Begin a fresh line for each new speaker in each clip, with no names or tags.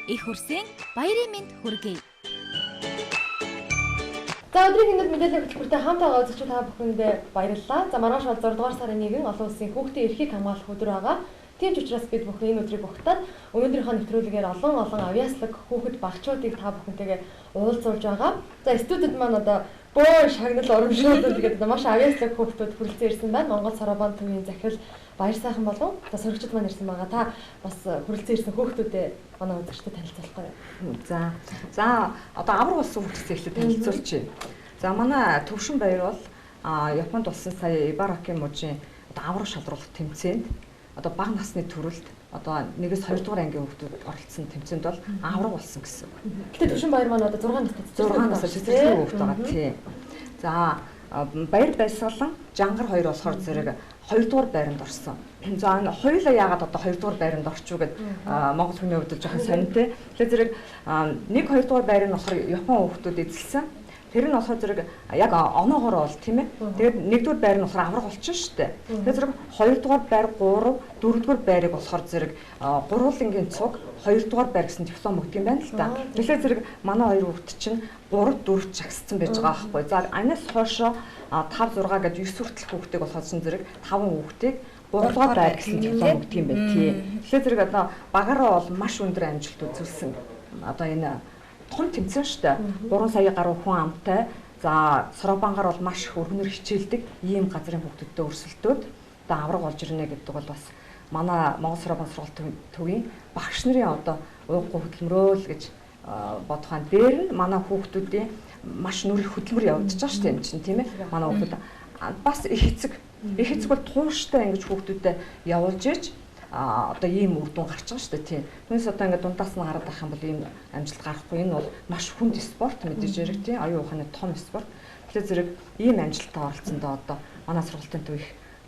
Их хүрсэн баярын мэнд хүргэе.
За өдрийн хэмнэлт мэдээллийн хөтөлбөртэй хамт байгаа үзэгчид та бүхэндээ баярлалаа. За маргааш бол 6 дугаар сарын 1 олон улсын хүүхдийн эрхийг хамгаалах өдөр байгаа. Тийм ч учраас бид бүхэн энэ өдрийг ухтаад өнөөдрийнхөө нэвтрүүлгээр олон авьяаслаг хүүхэд багчуудыг та бүхэнтэйгээ уулзуулж байгаа. За студид маань одоо бөө шагнал урамшуулдаг гэдэг маш авьяаслаг хүүхдүүд хүрэлцэн ирсэн байна. Монгол Сарабан төвийн захирал Баяр сайхан болов. За сурагчид маань ирсэн байгаа. Та бас хүрэлцэн ирсэн хүүхдүүдэд манай үзэгчдэд танилцуулах гоё.
За одоо авраг болсон хүүхдтэй ихлэ танилцуулчих. За манай Төвшин Баяр бол Японд болсон сая Ибараки мужийн одоо авраг шалруулах тэмцээнд одоо бага насны төрөлд одоо 1-2 дугаар ангийн хүүхдүүд оролцсон тэмцээнд бол авраг болсон гэсэн.
Гэтэ Төвшин Баяр маань одоо 6 настай
цэцэрлэг хүүхд байгаа тийм. За Баяр Баясгалан Жангар хоёр болохоор зэрэг 2 дугаар байранд орсон. За энэ хоёулаа яагаад одоо 2 дугаар байранд орчих вэ гэд Монгол хүний хувьд жоохон сонирхолтой. Тэгэхээр зэрэг 1-2 дугаар байр нь болохоор Япон хүүхдүүд эзэлсэн. Тэр нь болохоор зэрэг яг оноогоор бол тийм ээ. Тэгээд 1-р байр нь болохоор авраг болчихно шүү дээ. Тэгээд зэрэг 2-р байр 3, 4-р байрыг болохоор зэрэг гурвуулынгийн цуг 2-р байр гэсэн диплом өгдөг юм байна л да. Тэгэхээр зэрэг манай хоёр хүүхд чинь 3, 4 чагссан байж байгаа байхгүй. За анаас хойшоо 5, 6 гэдэг 9 хүртэлх хүүхдийг болохоор зэрэг 5 хүүхдийг 3-р байр гэсэн диплом өгдөг юм байна тий. Тэгэхээр зэрэг одоо багаараа бол маш өндөр амжилт үзүүлсэн. Одоо энэ том тэмцээн шүү дээ. 3 сая гаруй хүн амтай. За Сарабангаар бол маш их өргөнөр хичээлдэг ийм газрын хүүхдүүдтэй өрсөлдөөд одоо авраг болж ирнэ гэдэг бол бас манай Монгол Сарабан сургалт төвийн багш нарын одоо ууггүй хөдөлмөрөөл гэж бодох хаан дээр нь манай хүүхдүүдийн маш нүрэх хөдөлмөр явагдаж байгаа шүү дээ энэ чинь тийм ээ. Манай хүүхдүүд бас их эцэг бол тууштай ингэж хүүхдүүдэд явуулж иж одоо ийм үр дүн гарч байгаа шүү дээ тийм. Түүнээс одоо ингээд дундаас нь гараад авах юм бол ийм амжилт гарахгүй. Энэ бол маш хүнд спорт мэдээж яриг тийм. Оюун ухааны том спорт. Тэгэхээр зэрэг ийм амжилттай оролцсондоо одоо манай сургалтын төв их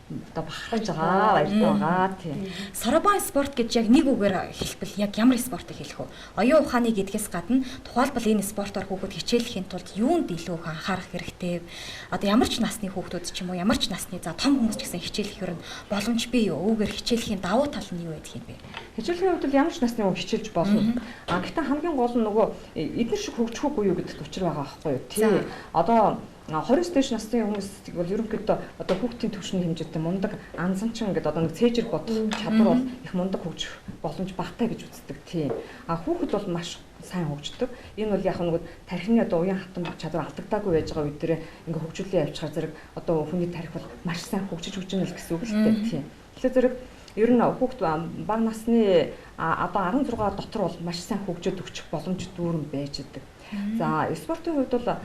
одоо бахархаж байгаа баяртай байгаа тийм.
Сарабан спорт гэж яг нэг үгээр хэлбэл яг ямар спортыг хэлэх вэ? Оюун ухааны гэдгээс гадна тухайлбал энэ спортоор хүүхэд хичээлэхийн тулд юунд илүү их анхаарах хэрэгтэй? Одоо ямар ч насны хүүхдүүд ч юм уу ямар ч насны за том хүмүүс ч гэсэн хичээлэх юм боломж бий юу? Үүгээр хичээлэхийн давуу тал нь юу байдаг юм бэ?
Хичээлийн хувьд ямар ч насны хүн хичээлж болно. Гэхдээ хамгийн гол нь нөгөө эдгээр шиг хөгжихгүй юу гэдэгт учир байгаа байхгүй юу? Тийм. Одоо 20-с дээш насны хүмүүс бол ерөнхийдөө одоо хүүхдийн төвшний хэмжээтэй мундаг анзанчин гэдэг одоо нэг цээжэр бодох чадвар бол их мундаг хөгжих боломж багтай гэж үздэг тийм. Хүүхэд бол маш сайн хөгждөг. Энэ бол яг нэг тархины одоо уян хатан чадвар алдагдаагүй байж байгаа үед дээрээ ингээ хөгжүүлээ явуулчихаар зэрэг одоо хүний тархи бол маш сайн хөгжиж өгч байгаа гэсэн үг л дээ тийм. Тэгэхээр зэрэг ер нь хүүхд бага насны одоо 16 дотор бол маш сайн хөгжөд өгчих боломж дүүрэн байж идэг. За спортын хувьд бол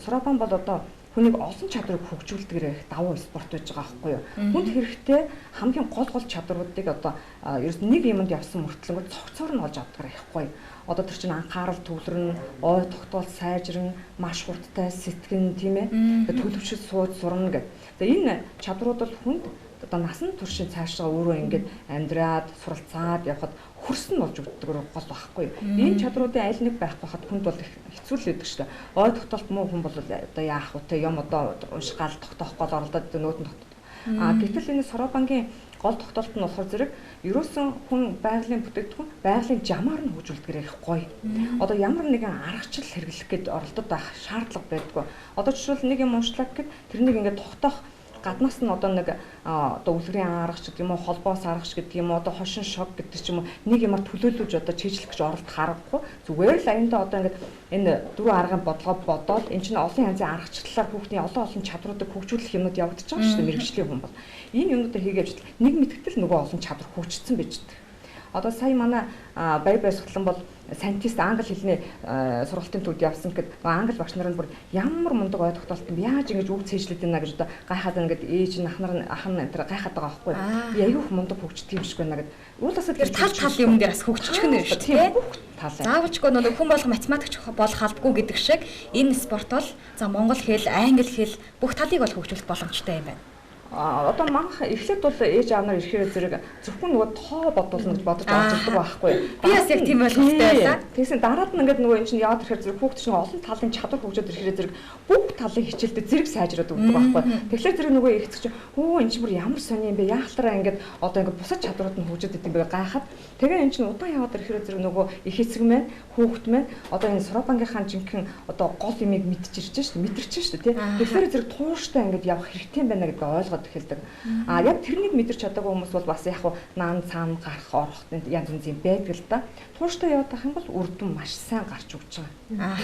Сарабан бол одоо хүнийг олон чадварыг хөгжүүлдэгрэх давуу спорт байж байгаа байхгүй юу. Хүнд хэрэгтэй хамгийн гол чадваруудыг одоо ерөөс нэг юмд явсан мөртлөнгөө цогцоор нь олж авдаг байхгүй юу. Одоо тэр чинь анхаарал төвлөрнө, ой тогтоол сайжирна, маш хурдтай сэтгэн тийм ээ. Төлөвшөд сууд сурна гэдэг. За энэ чадварууд бол хүнд одоо насан туршийн цаашаа өөрөө ингээд амьдраад суралцаад явхад хөрсөн болж өгдөг гол байхгүй. Энэ чадруудын аль нэг байхгүй хад хүнд бол хэцүү л байдаг шүү дээ. Ой тогтоолт муу хүн бол одоо яах вэ те юм одоо унших гал тогтоох гол оролдоод нөөдөн тогтдог. Гэтэл энэ Сарабангийн гол тогтоолт нь болохоор зэрэг ерөөсөн хүн байгалийн бүтээгдэхүүн байгалийн жамаар нь хөгжүүлдэг байхгүй. Одоо ямар нэгэн аргачлал хэрэглэх гээд оролдоод байх шаардлага байдгүй. Одоо жишээл нэг юм уншлаа гэхэд тэрнийг ингээд тогтоох гаднаас нь одоо нэг одоо үлгэрийн аргач гэдэг юм уу холбоос аргач гэдэг юм уу одоо хошин шог гэдэг ч юм уу нэг юмар төлөөлөж одоо чийжлэх гэж оролдох харахгүй зүгээр л аяндаа одоо ингээд энэ дөрвөн аргын бодлого бодоод эн чинь олон янзын аргачлалаар хүүхдийн олон чадруудыг хөгжүүлэх юмнууд явагдаж байгаа шүү дээ мэрэгжлийн хүн бол энэ юмнуудыг хийгээвч нэг мэдгэтэл нөгөө олон чадвар хөгжсөн байж дээ. Одоо сая манай Баяр Баясгалан бол сантист англи хэлний сургалтын төвд явсан гэхэд англи багш нар нь бүр ямар мундаг ой тогтоолт юм яаж ингэж үг цээжлээд байна гэж одоо гайхаад байна гэд ээж нь ах нь энэ гайхаад байгаа байхгүй. Би аюух мундаг хөгждөг юм шиг байна гэд уулаасаа
тэр тал юм дээр бас хөгжчих нь шүү дээ. Заавалчгүй нөгөө хүн болох математикч болох халдгүй гэдэг шиг энэ спорт бол за монгол хэл, англи хэл бүх талыг бол хөгжүүлэх боломжтой юм байна.
Одоо манх эхлээд бол ээж аав нар ирэхээр зэрэг зөвхөн нөгөө тоо бодуулна гэж бодож авч ирдэг байхгүй.
Би бас яг тийм ойлголттой байлаа.
Тэгсэн дараад нь ингээд нөгөө энэ чинь яад ирэхээр зэрэг хүүхд чинь олон талын чадвар хөгжөөд ирэхээр зэрэг бүх талын хичээлдээ зэрэг сайжраад өгдөг байхгүй. Тэгэхээр зэрэг нөгөө ихцэг чинь өө энэ чинь бүр ямар сони юм бэ? Яахалтраа ингээд одоо ингээд бусад чадварууд нь хөгжөөд идэм бэ гайхаад. Тэгээ энэ чинь удаан яваад ирэхээр зэрэг нөгөө их эцэг маань хүүхд маань одоо энэ Сурабангийнхаа жинхэнэ одоо гол юмыг мэдчихэж шүү дээ. Мэдэрч шүү дээ тий. Тэгэхээр зэрэг тууштай ингээд явах хэрэгтэй юм байна гэдгийг ойлгоод эхэлдэг. А яг тэрнийг мэдэрч чадаагүй хүмүүс бол бас яг наан цаана гарах орох янз янз юм байдаг л да. Тууштай яваад байх юм бол үр дүн маш сайн гарч өгч байгаа.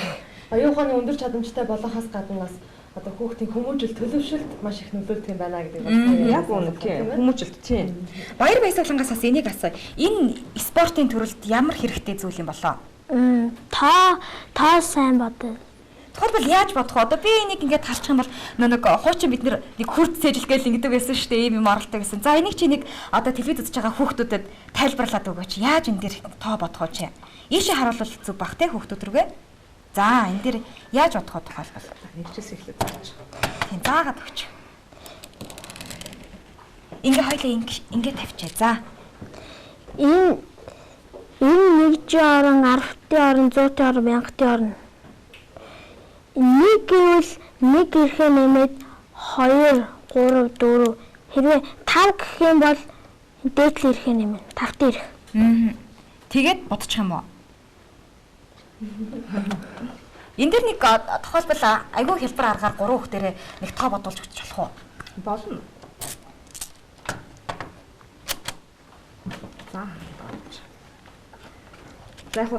Оюун ухааны өндөр чадамжтай болохоос гадна бас одоо хүүхдийн хүмүүжил төлөвшөлт маш их нөлөөлдөг юм байна гэдэг бас
яг үнэ тийм хүмүүжилт тийм.
Баяр баясгалангаас бас энийг асууя. Энэ спортын төрөлд ямар хэрэгтэй зүйл юм болоо?
Та сайн бодё.
Тухайлбал яаж бодох вэ? Одоо би энийг ингээд харчих юм бол нэг хуучин бид нэг хурд цэжил гээл ингэдэг байсан шүү дээ. Ийм юм оролдог гэсэн. За энийг чи нэг одоо телевиз үзэж байгаа хүүхдүүдэд тайлбарлаад өгөөч. Яаж энэ дээр тоо бодох вэ чи? Ийшээ харуулвал зүг бах те хүүхдүүд рүүгээ. За энэ дээр яаж бодох вэ тухайлбал?
Нэгчээс эхлэх гэж.
Тийм заагаад өгч. Ингээ хоёлаа ингээ тавьчаа. За.
Энэ 1-ийн орон, 10-ийн орон, 100-ийн орон, 1000-ийн орон. Нэг гэвэл нэг ирэхээ нэмээд 2, 3, 4 хэрвээ 5 гэх юм бол дээдлээ ирэхээ нэмэн 5-т ирэх.
Тэгээд бодчих юм уу? Энд дэр нэг тухайлбал айгүй хэлбэр аргаар 3 хүүхдэрээ нэг тоо бодуулж өгч болох уу?
Болно. За. За яг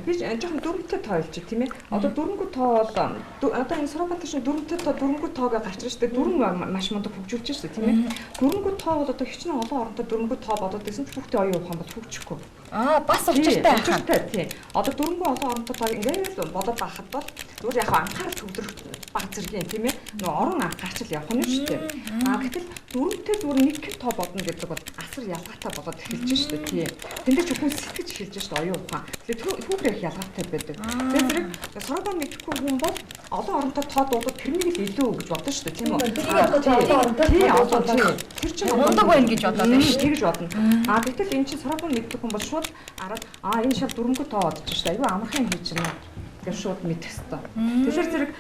би жоохон дөрвөнтэй тоо хэлж байна тийм ээ. Одоо дөрөнгөө тоо бол одоо энэ Сурабанд чинь дөрвөнтэй тоо дөрөнгөө тоогоо гарч ирж байгаа. Дөрвөн маш мундаг хөгжүүлж байна шүү дээ тийм ээ. Дөрөнгөө тоо бол одоо хичнээн олон оронтой дөрөнгөө тоо бодоод байсан ч хүүхдээ оюун ухаан бол хөгжихгүй.
Бас учиртай
ахаа. Тийм. Одоо дөрөнгөө олон оронтой тоо ингээд бодоод байхад бол зүгээр яг анхаарал төвлөрөх баг зэрэг юм тийм ээ. Нөгөө орон анхаарч явах нь шүү дээ. Гэтэл дөрөвтэй зүгээр нэг хэн тоо бодно гэдэг бол асар ялгаатай болоод эхэлж шүү дээ тийм. Тэндээ ч хүн сэтгэж эхэлж шүү дээ оюун ухаан. Тэгэхээр хүүхрээ их ялгаатай байдаг. Тэгээд зэрэг Сурабан мэдхгүй хүн бол олон оронтой тоо дуудаад тэрнийг л илүү гэж бодно шүү дээ тийм үү? Тийм одоо тэр чинь
мундаг байна гэж бодоод байна шүү.
Тэгж бодно. Гэтэл эн чинь Сурабан мэддэг хүн бол шууд араад энэ шал дөрөнгөө тоо бодож шүү дээ. Айгүй амархан хийж байна гэж шууд мэдэх хэрэгтэй. Тэгэхээр зэрэг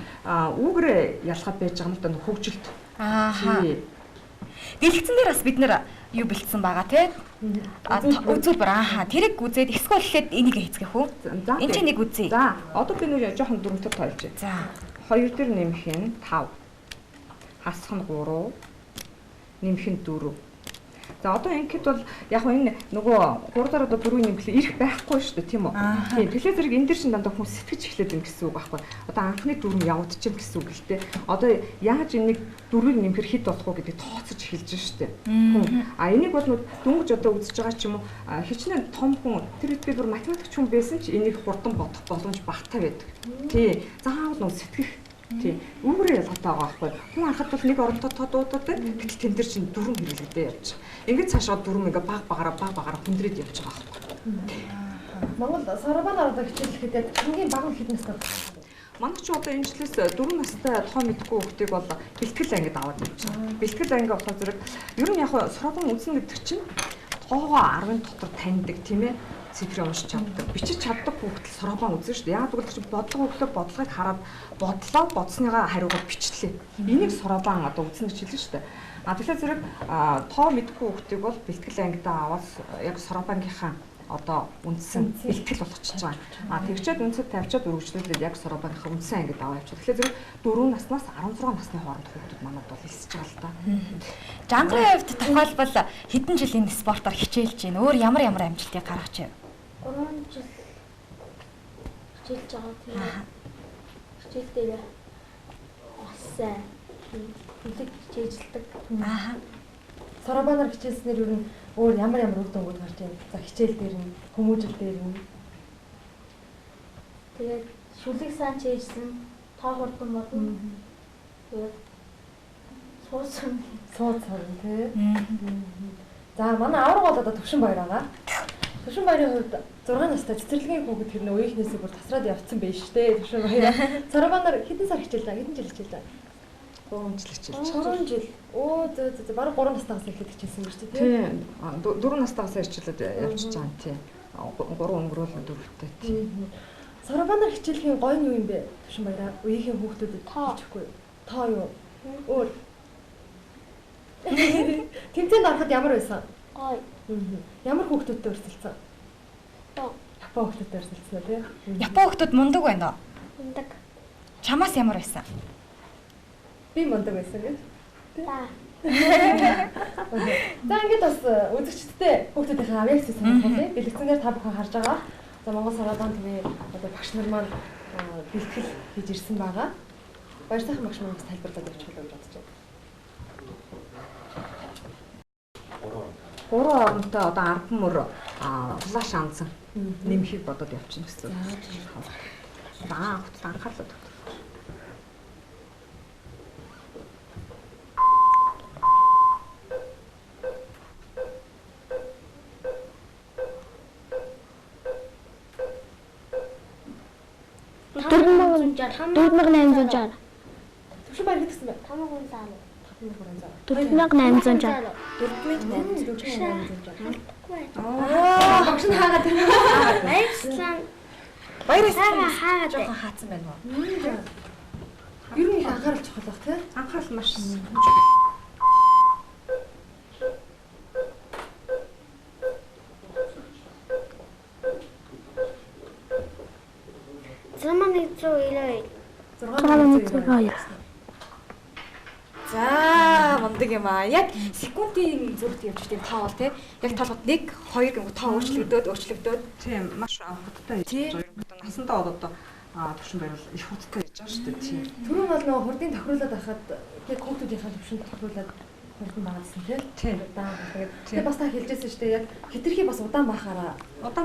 үүгрээ ялгаад байж байгаа юм л да хөгжилт.
Дэлгэцэн дээр бас бид нэр юу бэлдсэн байгаа тий? Үзүүлбэр тэрийг үзээд эсвэл ихэд энийг хийцгэх үү? Энд чинь нэг үзье.
За, одоо би нэг жоохон дөрөвтэй тоолж байна.
За.
2 дээр нэмэх нь 5. Хасах нь 3. Нэмэх нь 4. За одоо ингээд бол яг энэ нөгөө 3 дараа одоо 4-ийн нэмэхлээр ирэх байхгүй шүү дээ тийм үү? Тийм. Тэгэхээр зэрэг энэ дэр чинь дандаа хүн сэтгэж эхлэдэг юм гэсэн үг байхгүй. Одоо анхны 4 явагдчихна гэсэн үг л дээ. Одоо яаж энийг 4-ийг нэмэхэр хэд болох вэ гэдгийг тооцож эхэлж шүү дээ. Энийг бол дөнгөж одоо үзэж байгаа ч юм уу хичнээн том хүн тэр хэд би бүр математикч хүн байсан ч энийг хурдан бодох боломж багтаа байдаг. Тийм. Заавал нөө сэтгэх тийм. Үүрээ ялгаатай байгаа байхгүй. Хүн харахад бол нэг оронтой тоо дуудаад байна. Гэтэл тэн дээр чинь 4 хэрэглэдэй явж байгаа. Ингээд цаашаа 4 ингээ баг багаараа хүндрээд явж байгаа байхгүй.
Монгол Сурабан ороод хичээлэхэд яг хамгийн бага хэд настай байна?
Манай ч одоо энэ жилээс 4 настай тоо мэдгүй хүүхдийг бол бэлтгэл ангид аваад явж байгаа. Бэлтгэл анги болохоор зэрэг ер нь яг Сурабан үзнэ гэдэг чинь тоогоо 10-ын дотор таньдаг тийм ээ. Цифрээ уншиж чаддаг. Бичиж чаддаг хүүхдэл Сурабан үзнэ шүү дээ. Яг тэгвэл чинь бодлого өглөө бодлогыг хараад бодлоо бодсныгаа хариугаар бичлээ. Энийг Сурабан одоо үзнэ гэж хэлнэ шүү дээ. Тэгэхээр зэрэг тоо мэдгүй хүүхдийг бол бэлтгэл ангидаа аваад яг Сурабангийнхаа одоо үндсэн бэлтгэл болгочихж байгаа. Тэгчээд үндсэд тавьчаад өргөжлүүлээд яг Сурабангийнхаа үндсэн ангид аваа явчих. Тэгэхээр зэрэг 4 наснаас 16 насны хооронд хүүхдүүд манад бол хэлсэж байгаа л да.
Жангарын хувьд тухайлбал хэдэн жил энэ спортоор хичээлж байна? Өөр ямар амжилтыг гаргаж байна?
3 жил хичээлж байгаа тийм. Хичээл дээр бас хүлэг хичээлдэг.
Сурабанаар хичээлснээр ер нь өөр ямар үр дүнгууд гарч байна? За хичээл дээр нь, хүмүүжил дээр нь.
Тэгээд шүлэг сан чийжсэн, тоо хурдан бодно. Тэгээд суусан
тий. За манай авраг бол одоо Төвшин баяр байгаа. Төвшин баярын хувьд 6 настай цэцэрлэгийн хүүхэд тэр нөө үеийнхнээсээ бүр тасраад явцсан байж штэ. Төвшин баяр. Сурабанаар хэдэн сар хичээлдэг? Хэдэн жил хичээлдэг?
3 жил хичээлж.
3 жил. Оо зөө бараг 3 настайгаас эхлээд хичээсэн гэж тийм.
Тийм. 4 настайгаас хичээлээд явчихж байгаа юм тийм. 3 өнгөрөөл 4-тэй тийм.
Сарабанаар хичээлхийн гоё нь юу юм бэ? Төвшин баяраа үеийн хүүхдүүдэд хэлчихгүй. Тоо юу? Өөр. Тэмцээнд ороход ямар байсан?
Гой.
Ямар хүүхдүүдтэй өрсөлдсөн?
Тоо.
Япон хүүхдүүдтэй өрсөлдсөн үү тийм?
Япон хүмүүс мундаг байна уу?
Ундаг.
Чамаас ямар байсан?
Би мундаг байсан гэж.
Та.
За ингээд бас үзэгчдтэй хүүхдүүдийн авьяас сонирхол тийм. Бэлэгцэнээр та бүхэн харж байгаа. За Монгол Сарабан TV одоо багш нар маань бэлтгэл хийж ирсэн байгаа. Баяр сайхан багш маань бас тайлбарлаад явуучих болов гэж бодож байна.
3 оронтой одоо 10 мөр флаш анзан нэмхийг бодоод явчихна гэсэн. За хөтөл анхаарлаа төгтөө.
$4,860.
Төвшин баяр гэсэн бэ?
5,000.
4,860.
4,860.
Багш нь хаагаад байна.
Баярлалаа.
Баярлалаа.
Хаагаад
Жохон хаацсан байна уу?
Ер нь их анхаарал чухал баг тийм.
Анхаарал маш
За мундаг юм аа. Яг секундын зүрхт явж тийм тоо бол тий. Яг толгод 1 2 гэнэ тоо өөрчлөгдөөд
тийм маш хуттай хийж байгаа. Ерөнхийдөө насандаа одоо төвшин байвал их хуттай хийж байгаа шүү дээ тийм.
Түрүүн бол нөгөө хурдын тохируулаад байхад тэг хүүхдүүдийнхээ төвшөнд тохируулаад хурдан багаасан тийм. Удаан тэгээд тэг бас та хэлжсэн шүү дээ. Яг хитрхи бас удаан бахаараа.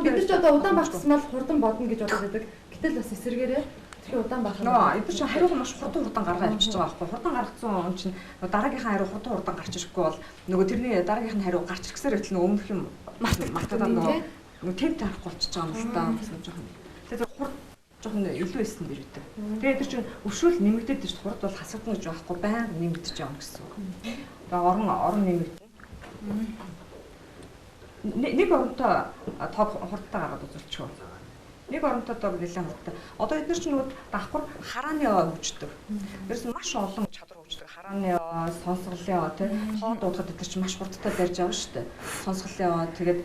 Бид нар ч одоо удаан бахсан бол хурдан бодно гэж бодоод байдаг. Гэтэл бас эсэргээрээ хитрхи удаан бахаа.
Нөгөө эдгээр чинь хариуг маш хурдан гаргаад явчихж байгаа байхгүй. Хурдан гаргацсан он чинь дараагийнхаа хариу хурдан гарч ирэхгүй бол нөгөө тэрний дараагийнх нь хариу гарч ирэхсээр хэвчээ нөгөө өмнөх юм мартаад нөгөө тэв тарахгүй болчихж байгаа юм л да. Жоохон. Тэгэхээр хурд жоохон илүү эссэн дэр үүдэг. Тэгээд эдгээр чинь өвшөөл нэмэгдээд чинь хурд бол хасагдана гэж байхгүй байнга нэмэгдэж байгаа юм гэсэн үг. Тэгээ орон нэмэгдэнэ. Нэг оронтой тог хурдтай гаргаад үзүүлчихв. Нэг оронтой тог нэлээд хурдтай. Одоо эдгээр чинь нөгөө давхар харааны хөгждөг. Тэрс маш олон чадвар хөгждөг. Харааны сонсголын тий хоол дуудахад эдгээр чинь маш хурдтай барьж байгаа шүү дээ. Сонсголын тэгээд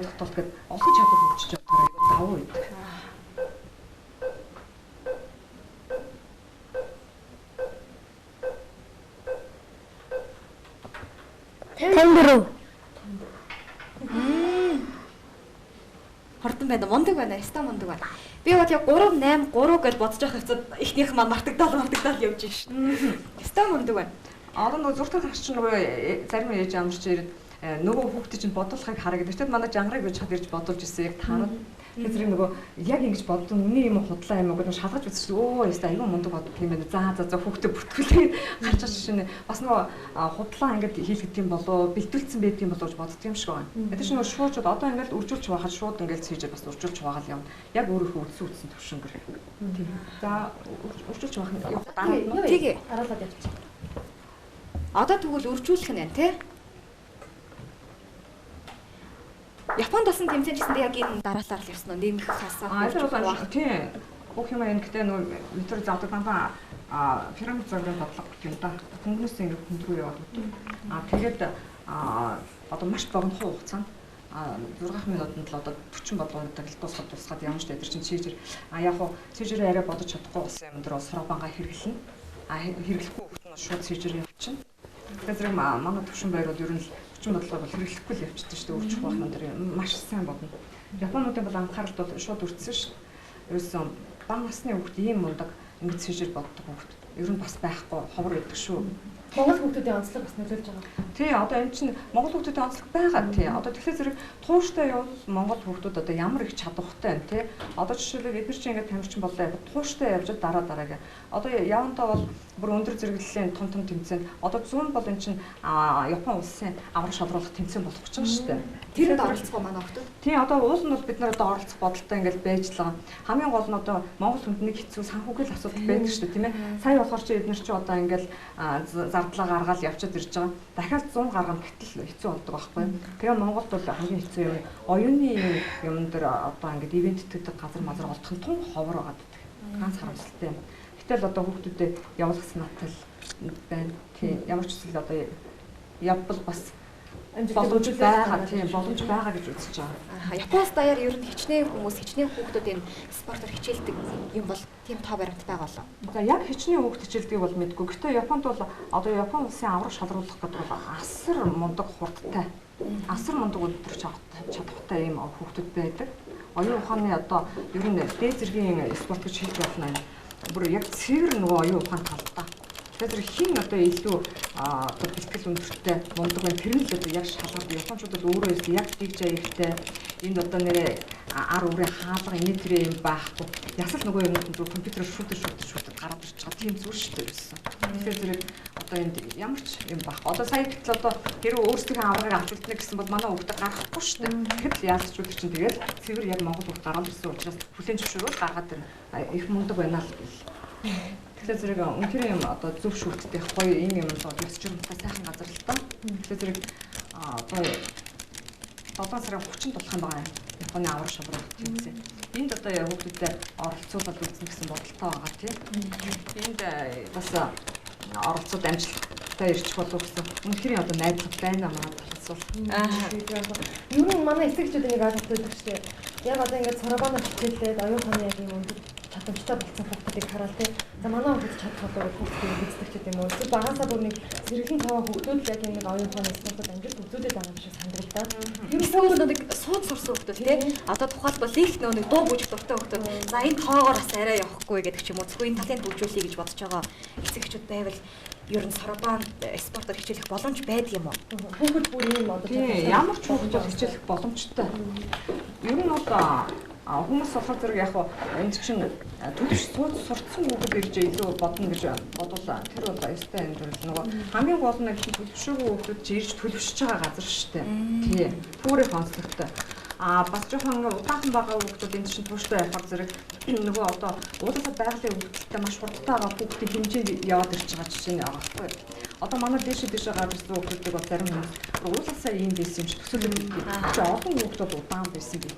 тогтолт гэдэг олон чадвар хөгжиж байгаа. Айгуу давуу үйдэг.
Тэнгэрүү.
хурдан байна. Мундаг байна. Яста мундаг байна. Би бол яг 3 8 3 гэж бодож байгаа хэвчээ ихнийх маань мартагдал явж шин. Яста мундаг байна.
Одоо нөгөө зургтай гарч чинь нөгөө зарим ээж амарч ирээд нөгөө хүүхдээ чинь бодлохыг хараа гэдэг. Тэгэд манай жангарыг гэж хад ирж бодуулж ирсэн. Яг таарад тэр нөгөө яг ингэж бодсон миний юм худлаа юм уу гэдэг шалгаж үзсэн. Өө яста аюу мундаг боддог юм байна. За хүүхдээ бүртгүүлээ гарч аж шинэ. Бас нөгөө худлаа ингэж хийлгдэг юм болоо бэлтүүлсэн байдаг юм болоо гэж боддог юм шиг байна. Тэр чинь нөгөө шуучууд одоо ингэж үржүүлж байхад шууд ингэж хийж бас үржүүлж байгаа юм. Яг өөрөөхөө үдсэн төвшөнгөр. За үржүүлж байх нь дараа нь
Тэгээ.
Хараалаад явчих.
Одоо тэгвэл үржүүлэх нь байна тий. Японд болсон тэмцээн гэсэн яг энэ дараалал л явсан нь нэмэх хасаа.
Тэр бол тийм. Бүх юм энэ гэдэг нөгөө метр заадаг бамба пирамид зургийн бодлого юм да. Хөнгөнөөс ингэ хөндрөө яваад өгдөг. Тэгээд одоо маш богино хугацаанд 6 минутанд л одоо 40 бодлоготой л тусгаад явна шүү дээ. Тэр чинь чижэр яг хуу чижэр арай бодож чадахгүй болсон юм дээр сорабанга хэрэглэнэ. Хэрэглэхгүй хөлт нь шууд чижэр явчихна. Тэгэхээр манай төвшин байр бол ер нь 40 бодлого бол хэрэглэхгүй л явчихдаг шүү дээ. Үржих байх нь тэр маш сайн бодно. Японуудын бол анхаарал бол шууд үрдсэн шүү. Ерөөсөн бага насны хүүхд ийм мундаг ингэж чижэр боддог хүүхд ер нь бас байхгүй ховор байдаг шүү.
Монгол хүүхдүүдийн онцлог бас нөлөөлж байгаа.
Тий, одоо энэ чинь Монгол хүүхдүүдийн онцлог байгаа тий. Одоо тэгэхээр зэрэг тууштай явал Монгол хүүхдүүд одоо ямар их чадвартай байна тий. Одоо жишээлбэл эдгээр чинь ингээд тамирчин боллоо яг тууштай явж дараа одоо явандаа бол бүр өндөр зэрэглэлийн том тэмцээнд одоо зүүн бол энэ чинь Япон улсын аврах шалруулах тэмцээн болох гэж байгаа шүү дээ.
Тэрэнд оролцох манай хүүхдүүд.
Тий, одоо уул нь бол бид нар одоо оролцох бодолтой ингээд байж л байгаа. Хамгийн гол нь одоо Монгол хүнд нэг хэцүү санхүүгийн асуудал байдаг шүү дээ, тийм ээ. Сая болохоор чи эдгээр чи одоо ингээд зардлаа гаргаад явчихад ирж байгаа. Дахиад 100 гаргана гэтэл хэцүү болдог байхгүй. Тэгээ Монголд бол хамгийн хэцүү юм оюуны юм дээр одоо ингээд ивенттэй газар мазар олдох нь тун ховор байгаа гэдэг. Ганц харамсалтай юм. Гэтэл одоо хүүхдүүдэд явуулах санаатай байна. Тийм ямар ч зүйл одоо явбал бас боломж байгаа тийм боломж байгаа гэж үзэж байгаа.
Японоос даяар ер нь хичнээн хүүхдүүд энэ спортоор хичээлдэг юм бол тийм тоо баримт байгаа болоо.
За яг хичнээн хүүхд хичээлдгийг бол мэдгүй. Гэхдээ Японд бол одоо Япон улсын аврах шалруулах гэдэг бол асар мундаг хурдтай. Асар мундаг өдөр чадвартай ийм хүүхдүүд байдаг. Оюун ухааны одоо ер нь дээд зэргийн спорт гэж хэлж болно. Бүр яг цэвэр нөгөө оюун ухааны талдаа. Тэгэхээр хин одоо илүү одоо бэлтгэл өндөртэй мундаг байна. Тэр нь л одоо яг шалгаад японочдод өөрөө илүү яг дигж аяхтай энд одоо нэрээ ар үрээ хаалга энэ төрлийн юм байхгүй. Ясал нөгөө юм зөв компьютерээр шүтэж гараад ирж байгаа тийм зүйл шүү дээ гэсэн. Тэгэхээр зэрэг одоо энд ямар ч юм байхгүй. Одоо сая гэтэл одоо хэрэг өөрсдийнхөө аврагыг авч үлдэнэ гэсэн бол манай хүүхдээ гаргахгүй шүү дээ. Тэгэхээр яалч үлдэх чинь тэгээд цэвэр яг Монгол хүүхд гараад ирсэн учраас хүлэн зөвшөөрөл гаргаад ирнэ. Их мундаг байна л гэл. Тэгэхээр зэрэг үнэхээр юм одоо зөв шүлттэй гоё ийм юм бол өсч юмтай сайхан газар л та. Тэгэхээр зэрэг одоо 7 сарын 30-нд болох юм байгаа юм. Японы аврах шалруулах тэмцээн. Энд одоо хүүхдүүдэд оролцуулаад үзсэн гэсэн бодолтой байгаа тийм. Энд бас оролцоод амжилттай ирчих болов гэсэн. Үнэхээр одоо найдлага байна манай талаас бол.
Юу н манай эцэгчүүд энийг ойлгох байдаг шүү дээ. Яг одоо ингээд цорабана хичээлээд оюун ухааны яг юм өндөр чадамжтай болсон хүүхдүүдийг хараал тийм. За манай хүүхд чадах болов хүүхдүүдийг эзлэгчд юм уу? Зөв багасаа бүр нэг зэрэглэн таваа хүүхдүүд л яг энэ нэг оюун ухааны спортод амжилт үзүүлээд байгаа юм шиг санагдал та.
Ерөөсөө нэг сууд сурсан хүүхдүүд тийм. Одоо тухайлбал их нэг дуу бүжиг дуртай хүүхдүүд. За энэ тоогоор бас арай явахгүй гэдэг ч юм уу. Зөвхөн энэ талент хөгжүүлэе гэж бодож байгаа эцэгчүүд байвал ер нь сарабан спортоор хичээлэх боломж байдаг юм уу?
Хүүхд бүр юм одоо
ямар ч хүүхд хичээлэх боломжтой. Ер нь одоо хүмүүс болохоор зэрэг яг энд чинь төлөвш сурцсан хүүхэд ирж илүү бодно гэж бодвол тэр бол өстэй энэ зүйл нөгөө хамгийн гол нь төлөвшөөгүй хүүхдүүд чи ирж төлөвшөж байгаа газар шүү дээ. Тий. Пүүрэ концепттэй. Бас жоохон удаахан байгаа хүүхдүүд энэ чинь тууштай байхаар зэрэг нөгөө одоо уулзаад байгалийн хөгжилтэй маш хурдтай байгаа хүүхдийн хэмжээнд яваад ирж байгаа жишээ нь байгаа байхгүй юу? Одоо манай дээшээ гарч ирсэн хүүхдүүдийг бол зарим хүмүүс уулзаасаа ийм байсан юм шиг төсөөлөд чи олон хүүхдүүд удаан байсан гэдэг.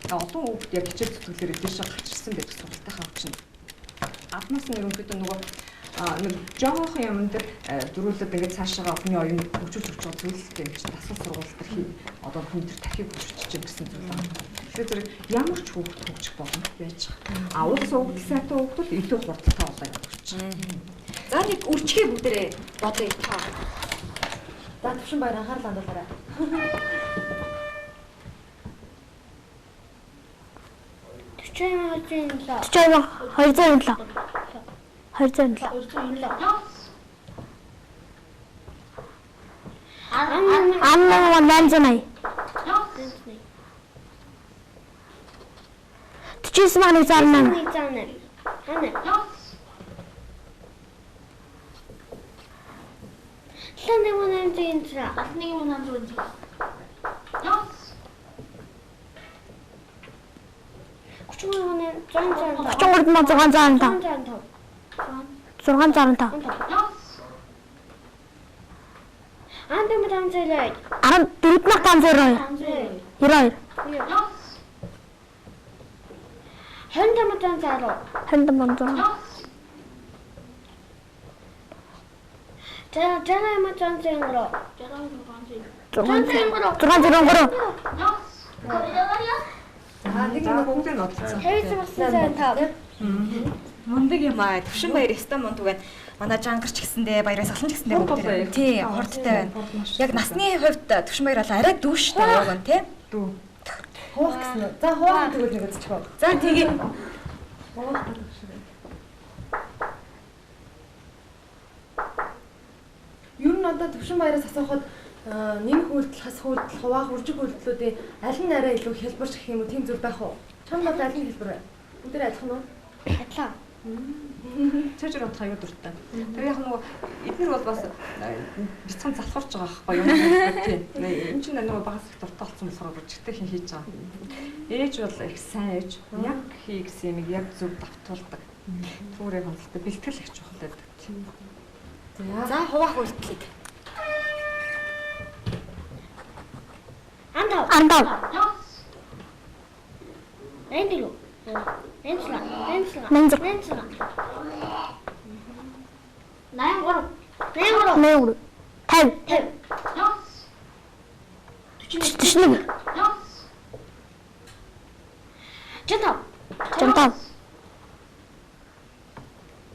Одоо хүүхд яг хичээл зүтгэлээр дээшээ гарч ирсэн байдаг сургалтынхаа өвчин. Аднаас нь ерөнхийдөө нөгөө нэг жоохон юм дээр дөрүүлээд ингээд цаашаа охины оюун хөгжүүлж өгч байгаа зүйл л юм чинь дасгал сургууль төр одоо хүн төр дахиг хөгжиж чинь гэсэн зүйл байна. Тэгэхээр зэрэг ямар ч хүүхд хөгжих боломж байж байгаа. Уулзсан хүүхд сайтай хүүхд илүү хурдтай болоо явж байгаа.
За нэг үрчгээ бүгдээрээ бодъё та.
За төвшин баяр анхаарал хандуулаарай.
Төчөө 207. 207. Анна 880. 49.68.
Мундаг юм аа. Төвшин баяр өстой мундаг байна. Манай жангарч гэсэндээ баяраас олон ч гэсэндээ бүгд тий хурдтай байна. Яг насны хувьд төвшин баяр бол арай дүүштэй яг нь тий.
Дүү.
Хуух гэсэн үү? За хуух тэгвэл нэг үзчихв.
За тэгээ
одоо төвшин баяраас асуухад нэмэх үйлдэл, худал, хуваах, үржих үйлдэлүүдийн аль нь арай илүү хэлбэрч гэх юм уу тийм зүйл байх уу? Чамд бол аль нь хэлбэр вэ? Бүгд адилхан уу?
Адилхан.
Цэжэр утга аюу дуртай. Тэр яг нөгөө эдгээр бол бас бяцхан залхуурч байгаа байхгүй юу? Тийм. Энэ чинь нөгөө багаас их дуртай болсон болохоор өчигтэй хин хийж байгаа. Ээж бол их сайн ээж. Яг хий гэсэн юм яг зөв давтуулдаг. Түүрээ хөндлөлтөд бэлтгэл их чухал байдаг.
За хуваах үйлдэлийг.
Андав.
Эндилу. Энсла.
Мензэг.
Найгор.
50. 41.
Жантав.
Жантав.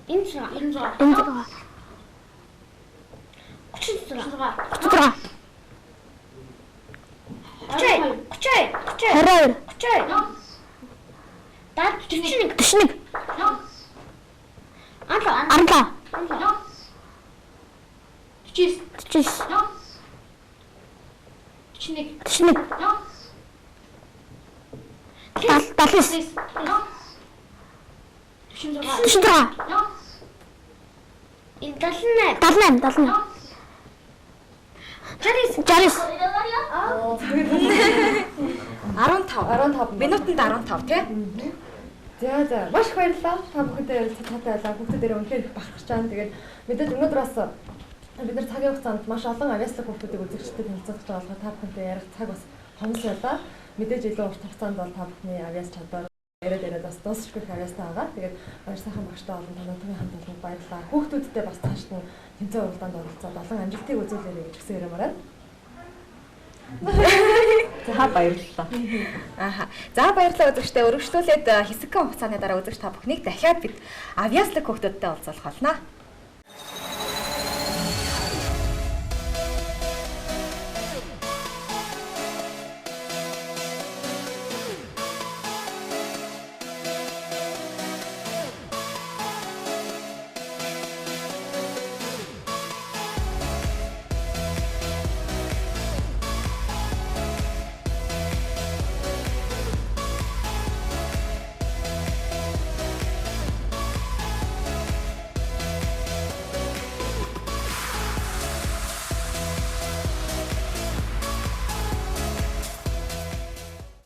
Энсла.
Энзэг.
36.
22. 41. Анла. 41.
15 минутанд 15 тийм.
За маш их баярлалаа. Та бүхэндээ ярилцсан таатай байлаа. Хүүхдүүдээр үнэхээр их бахархаж байна. Тэгээд мэдээж өнөөдөр бас бид нар цагийн хугацаанд маш олон авиаслаг хүүхдүүдийг үзэгчдэд танилцуулж байгаа болохоор та бүхэнтэй ярих цаг бас хомс байлаа. Мэдээж илүү урт хугацаанд бол та бүхний авиас чадвар яриад бас дуусахгүй авиастай байгаа. Тэгээд баяр сайхан багштай олон танилцуулгын хамт олонд баярлалаа. Хүүхдүүдтэй бас цааш нь тэмцээн уралдаанд оролцоод олон амжилтыг үзүүлээрэй гэж хүсэж ярмаарай.
За баярлалаа.
Ааха. За баярлалаа үзэгчдээ. Өргөжлүүлээд хэсэг хугацааны дараа үзэгч та бүхнийг дахиад бид авиаслаг хүүхдүүдтэй уулзах болно.